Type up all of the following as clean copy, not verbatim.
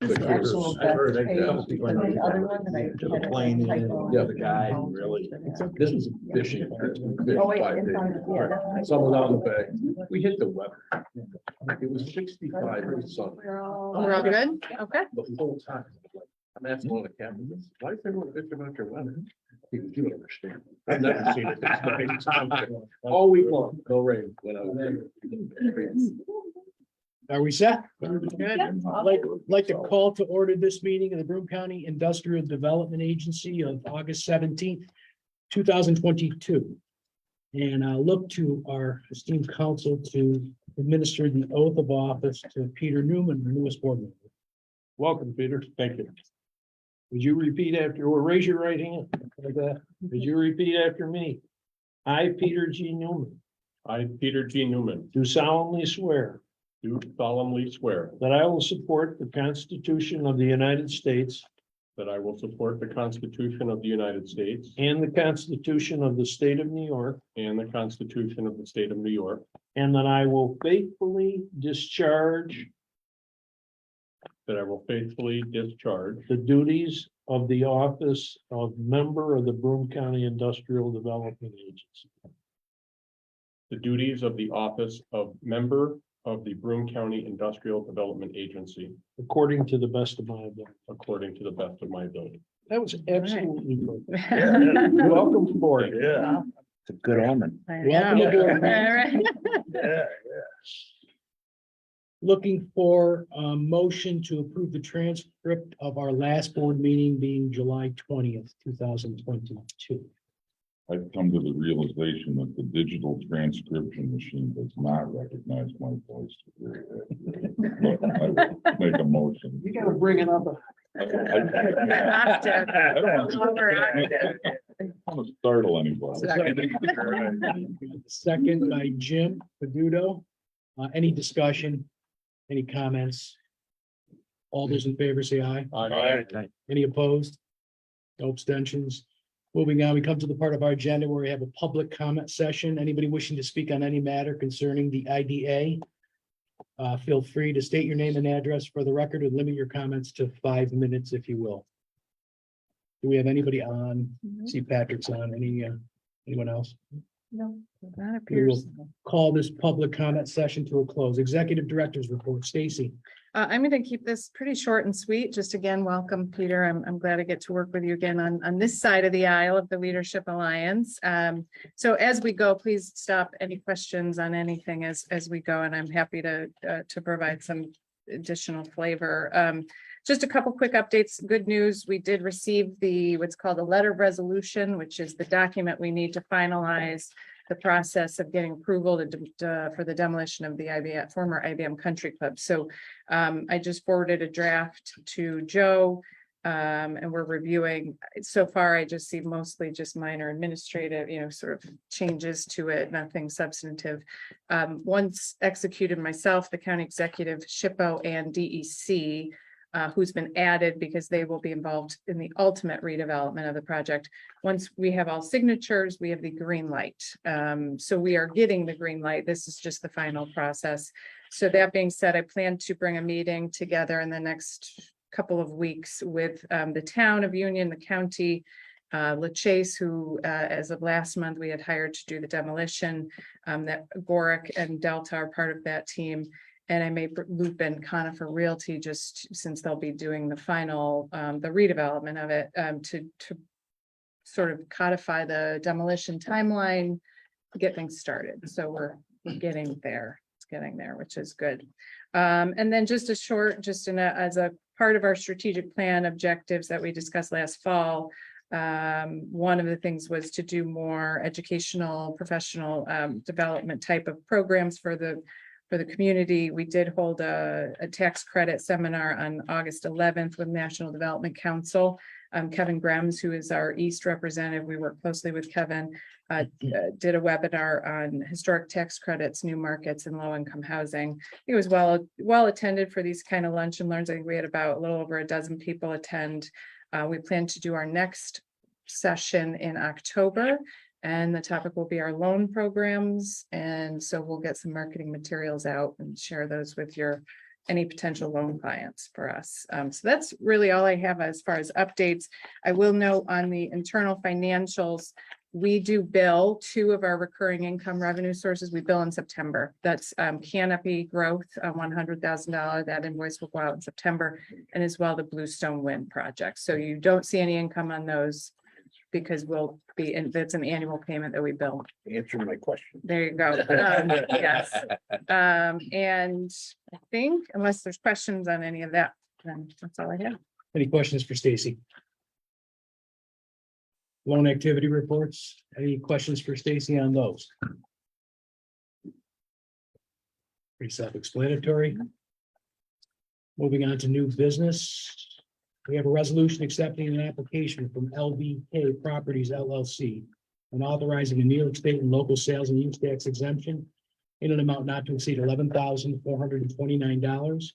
The actual I heard death that page, couple people and in the other one that I took a had a plane in, typo. yeah, the guy really, this was fishing. Oh, wait, in front of- yeah, that's- Someone on the bay, we hit the weather. It was 65 in the sun We're all good? Okay. the whole time. I'm asking one of the captains, why is everyone bitching about your weather? He goes, you don't understand. I've never seen it this way. All week long, no rain when I was there. Are we set? Good. Like to call to order this meeting of the Broome County Industrial Development Agency of August 17th, 2022. And I'll look to our esteemed council to administer the oath of office to Peter Newman, our newest board member. Welcome, Peter. Thank you. Would you repeat after, or raise your right hand like that? Would you repeat after me? I, Peter G. Newman, I, Peter G. Newman, do solemnly swear do solemnly swear that I will support the Constitution of the United States that I will support the Constitution of the United States and the Constitution of the State of New York, and the Constitution of the State of New York, and that I will faithfully discharge that I will faithfully discharge the duties of the office of member of the Broome County Industrial Development Agency, the duties of the office of member of the Broome County Industrial Development Agency according to the best of my ability. according to the best of my ability. That was absolutely perfect. Welcome aboard. Yeah, it's a good omen. I Welcome know. aboard. All right. Yeah, Looking for a motion to approve the transcript of our last board meeting being July 20th, 2022. I've come to the realization that the digital transcription machine does not recognize my voice. But I will make a motion. You gotta bring it up. I don't want to startle anybody. Second by Jim Peduto. Any discussion? Any comments? All those in favor say aye. Any opposed? No abstentions? Moving on, we come to the part of our agenda where we have a public comment session. Anybody wishing to speak on any matter concerning the IDA? Feel free to state your name and address for the record and limit your comments to 5 minutes, if you will. Do we have anybody on? See Patrick's on. Anyone else? No, that We will appears. call this public comment session to a close. Executive Director's Report. Stacy. I'm going to keep this pretty short and sweet. Just again, welcome, Peter. I'm glad to get to work with you again on this side of the aisle of the Leadership Alliance. So as we go, please stop any questions on anything as we go, and I'm happy to provide some additional flavor. Just a couple quick updates. Good news, we did receive what's called a letter of resolution, which is the document we need to finalize the process of getting approval for the demolition of the former IBM Country Club. So I just forwarded a draft to Joe, and we're reviewing. So far, I just see mostly just minor administrative, sort of changes to it, nothing substantive. Once executed myself, the county executive, SHPO, and DEC, who's been added because they will be involved in the ultimate redevelopment of the project. Once we have all signatures, we have the green light. So we are getting the green light. This is just the final process. So that being said, I plan to bring a meeting together in the next couple of weeks with the town of Union, the county, LaChase, who as of last month, we had hired to do the demolition, that Gorick and Delta are part of that team. And I may loop in Conifer Realty just since they'll be doing the final, the redevelopment of it, to sort of codify the demolition timeline, get things started. So we're getting there. It's getting there, which is good. And then just a short, as a part of our strategic plan objectives that we discussed last fall, one of the things was to do more educational, professional development type of programs for the community. We did hold a tax credit seminar on August 11th with National Development Council. Kevin Grems, who is our East representative, we work closely with Kevin, did a webinar on historic tax credits, new markets, and low-income housing. It was well attended for these kind of lunch and learns. I think we had about a little over a dozen people attend. We plan to do our next session in October, and the topic will be our loan programs. And so we'll get some marketing materials out and share those with your any potential loan clients for us. So that's really all I have as far as updates. I will note on the internal financials, we do bill two of our recurring income revenue sources. We bill in September. That's Canopy Growth, $100,000. That invoice will go out in September, and as well the Bluestone Wind project. So you don't see any income on those because we'll be, and that's an annual payment that we bill. Answering my question. There you go. Yes. And I think unless there's questions on any of that, then that's all I have. Any questions for Stacy? Loan activity reports, any questions for Stacy on those? Pretty self-explanatory. Moving on to new business. We have a resolution accepting an application from LBK Properties LLC and authorizing a New York State and local sales and use tax exemption in an amount not to exceed $11,429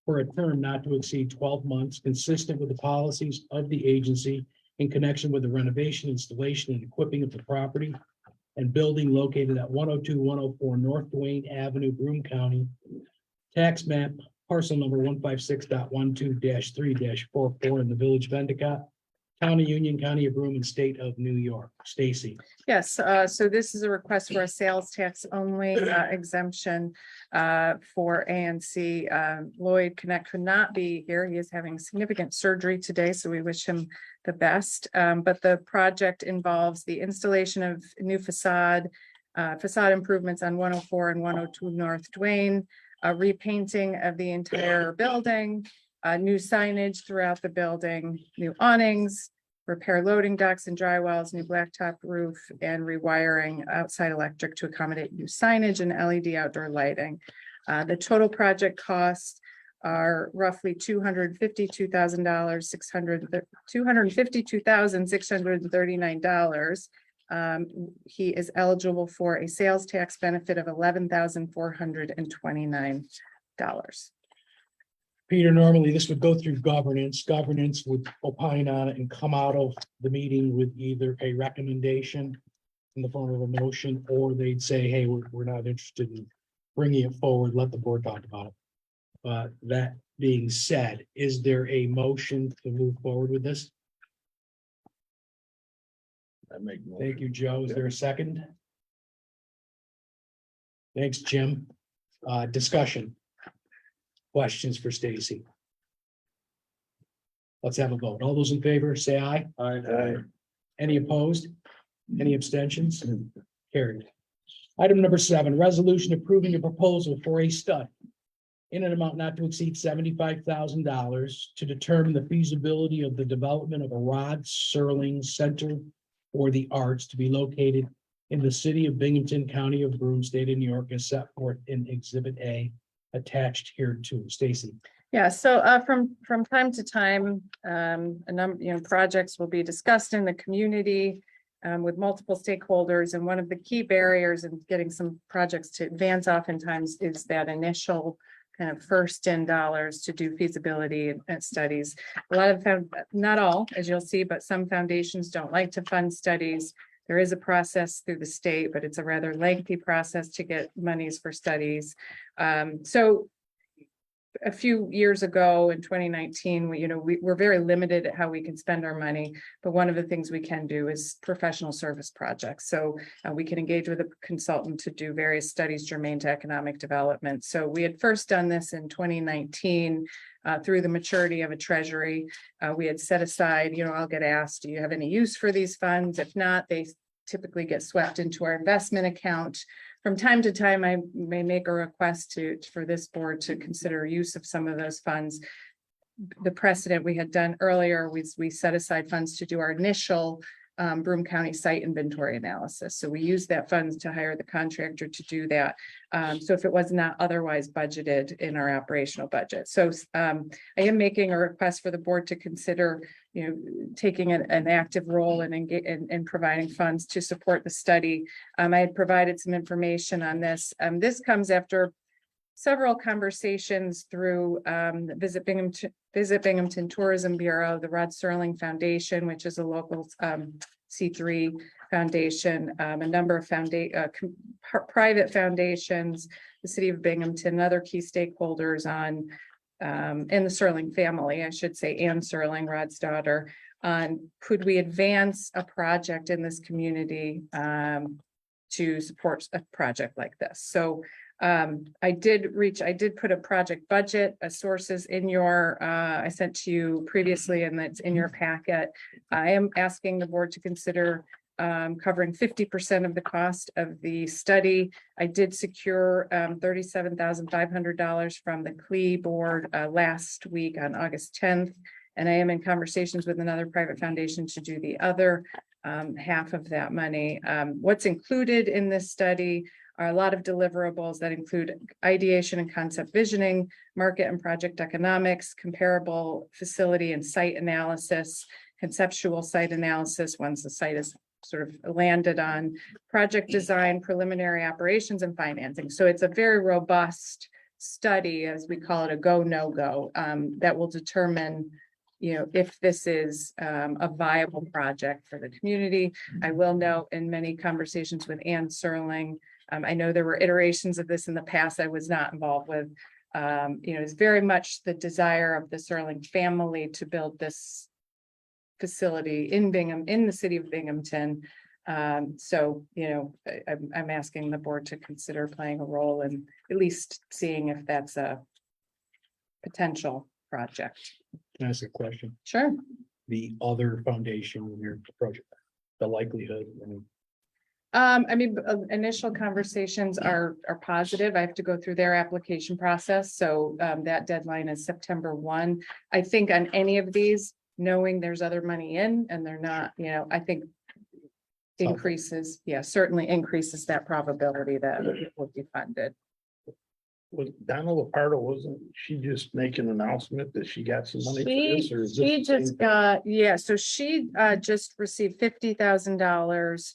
for a term not to exceed 12 months, consistent with the policies of the agency in connection with the renovation, installation, and equipping of the property and building located at 102-104 North Duane Avenue, Broome County. Tax map parcel number 156.12-3-44 in the Village of Endicott, County Union, County of Broome, and State of New York. Stacy. Yes, so this is a request for a sales tax only exemption for ANC. Lloyd Connect could not be here. He is having significant surgery today, so we wish him the best. But the project involves the installation of new facade improvements on 104 and 102 North Duane, repainting of the entire building, new signage throughout the building, new awnings, repair loading docks and dry wells, new blacktop roof, and rewiring outside electric to accommodate new signage and LED outdoor lighting. The total project costs are roughly $252,639. He is eligible for a sales tax benefit of $11,429. Peter, normally this would go through governance. Governance would opine on it and come out of the meeting with either a recommendation in the form of a motion, or they'd say, hey, we're not interested in bringing it forward, let the board talk about it. That being said, is there a motion to move forward with this? Thank you, Joe. Is there a second? Thanks, Jim. Discussion. Questions for Stacy? Let's have a vote. All those in favor, say aye. Aye. Any opposed? Any abstentions? Carried. Item number 7, resolution approving a proposal for a study in an amount not to exceed $75,000 to determine the feasibility of the development of a Rod Serling Center for the Arts to be located in the city of Binghamton, County of Broome, State of New York, as set forth in Exhibit A attached here to Stacy. Yeah, so from time to time, a number, projects will be discussed in the community with multiple stakeholders. And one of the key barriers in getting some projects to advance oftentimes is that initial kind of first in dollars to do feasibility studies. A lot of, not all, as you'll see, but some foundations don't like to fund studies. There is a process through the state, but it's a rather lengthy process to get monies for studies. So a few years ago in 2019, we're very limited at how we can spend our money, but one of the things we can do is professional service projects. So we can engage with a consultant to do various studies germane to economic development. So we had first done this in 2019 through the maturity of a treasury. We had set aside, I'll get asked, do you have any use for these funds? If not, they typically get swept into our investment account. From time to time, I may make a request for this board to consider use of some of those funds. The precedent we had done earlier was we set aside funds to do our initial Broome County site inventory analysis. So we used that funds to hire the contractor to do that. So if it was not otherwise budgeted in our operational budget. So I am making a request for the board to consider, taking an active role in providing funds to support the study. I had provided some information on this. This comes after several conversations through Visit Binghamton Tourism Bureau, the Rod Serling Foundation, which is a local C3 foundation, a number of private foundations, the city of Binghamton, and other key stakeholders on and the Serling family, I should say, Ann Serling, Rod's daughter, on could we advance a project in this community to support a project like this. So I did put a project budget, sources in your, I sent to you previously, and that's in your packet. I am asking the board to consider covering 50% of the cost of the study. I did secure $37,500 from the CLE board last week on August 10th. And I am in conversations with another private foundation to do the other half of that money. What's included in this study are a lot of deliverables that include ideation and concept visioning, market and project economics, comparable facility and site analysis, conceptual site analysis once the site is sort of landed on, project design, preliminary operations, and financing. So it's a very robust study, as we call it, a go, no go, that will determine, you know, if this is a viable project for the community. I will note in many conversations with Ann Serling, I know there were iterations of this in the past I was not involved with. You know, it's very much the desire of the Serling family to build this facility in Bingham, in the city of Binghamton. So, you know, I'm asking the board to consider playing a role in at least seeing if that's a potential project. Can I ask a question? Sure. The other foundation in your project, the likelihood, Initial conversations are positive. I have to go through their application process. So that deadline is September 1. I think on any of these, knowing there's other money in and they're not, you know, I think increases, certainly increases that probability that it will be funded. Was Donna Lapardo, wasn't she just make an announcement that she got some money for this? Or is this She the same just thing? got, so she just received $50,000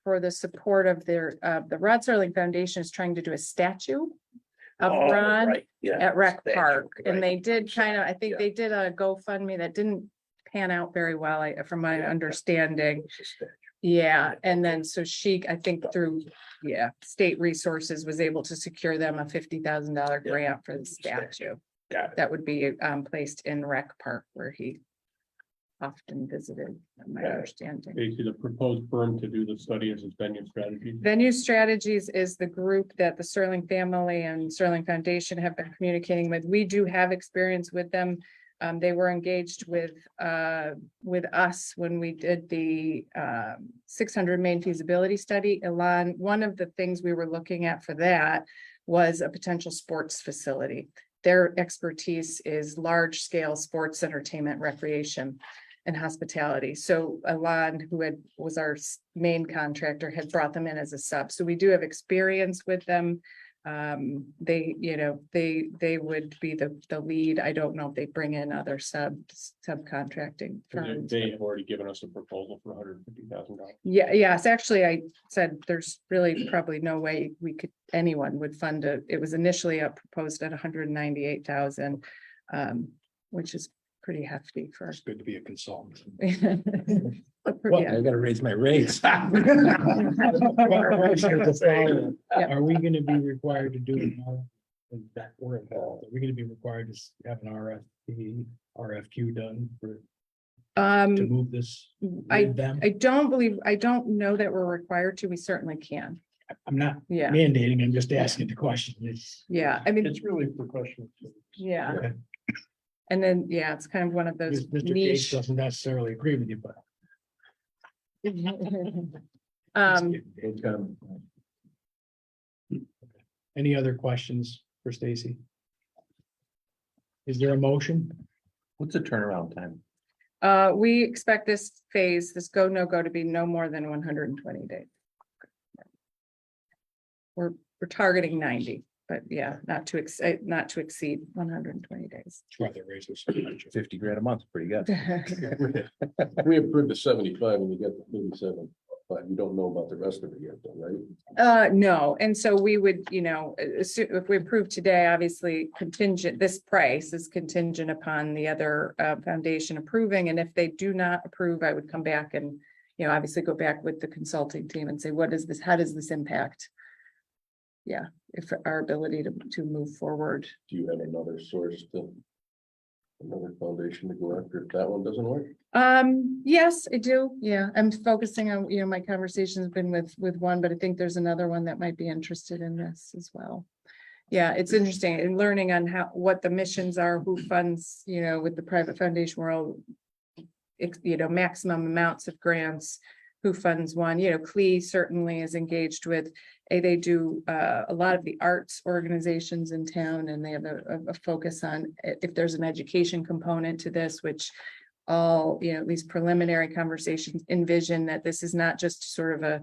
for the support of their, the Rod Serling Foundation is trying to do a statue of Oh, Ron right, yeah, at Rec statue, Park. And right. they did kind of, I think Yeah. they did a GoFundMe that didn't pan out very well, from my understanding. It's a statue. Yeah, and then so she, I think through, state resources was able to secure them a $50,000 Yeah. grant for the statue. Got it. That would be placed in Rec Park where he often visited, my Got it. understanding. Basically, the proposed firm to do the study is its venue strategy. Venue Strategies is the group that the Serling family and Serling Foundation have been communicating with. We do have experience with them. They were engaged with us when we did the 600 main feasibility study. Elon, one of the things we were looking at for that was a potential sports facility. Their expertise is large scale sports, entertainment, recreation, and hospitality. So Elon, who was our main contractor, had brought them in as a sub. So we do have experience with them. They would be the lead. I don't know if they bring in other subcontracting firms. They have already given us a proposal for $150,000. Yes, actually, I said there's really probably no way anyone would fund it. It was initially proposed at 198,000, which is pretty hefty for. it's good to be a consultant. Yeah. I gotta raise my rates. Are we gonna be required to do it now? That we're involved, are we gonna be required to have an RFQ done to move this? with them? I don't know that we're required to. We certainly can. I'm not Yeah, mandating, I'm just asking the question. It's. yeah. I mean, It's really professional. yeah. Okay. And then, it's kind of one of those Mr. Gates niche. doesn't necessarily agree with you, but. Any other questions for Stacy? Is there a motion? What's the turnaround time? We expect this phase, this go, no go, to be no more than 120 days. We're targeting 90, but not to exceed 120 days. Rather raise this. $50,000 a month, pretty good. We approved the 75 and you got the 37, but you don't know about the rest of it yet, though, right? No, and so we would, if we approve today, obviously this price is contingent upon the other foundation approving, and if they do not approve, I would come back and, obviously go back with the consulting team and say, what is this, how does this impact? If our ability to move forward. Do you have another source to another foundation to go after if that one doesn't work? Yes, I do. Yeah, I'm focusing on, my conversation's been with one, but I think there's another one that might be interested in this as well. Yeah, it's interesting and learning on what the missions are, who funds, with the private foundation world. Maximum amounts of grants, who funds one, CLE certainly is engaged with. They do a lot of the arts organizations in town, and they have a focus on if there's an education component to this, which all, these preliminary conversations envision that this is not just sort of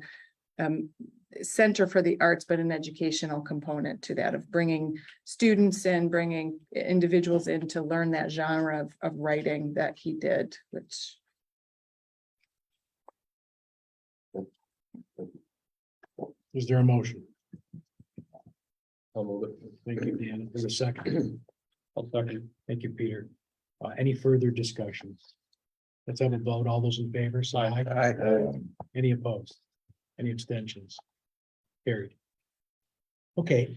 a center for the arts, but an educational component to that, of bringing students in, bringing individuals in to learn that genre of writing that he did, which. Is there a motion? I'll move it. Thank you, Dan. There's a second. I'll second. Thank you, Peter. Any further discussions? Let's have a vote. All those in favor, say aye. Any opposed? Any abstentions? Carried. Okay.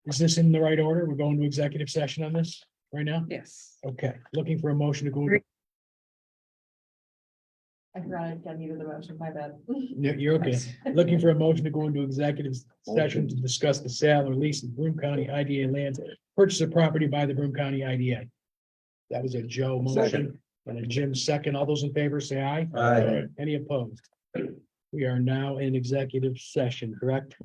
Is this in the right order? We're going to executive session on this right now? Yes. Okay, looking for a motion to go. into- I forgot I needed the motion, my bad. No, you're okay. Looking for a motion to go into executive session to discuss the sale or lease of Broome County IDA land, purchase of property by the Broome County IDA. That was a Joe motion and a Jim second. All those in favor say aye. Aye. Any opposed? We are now in executive session, correct?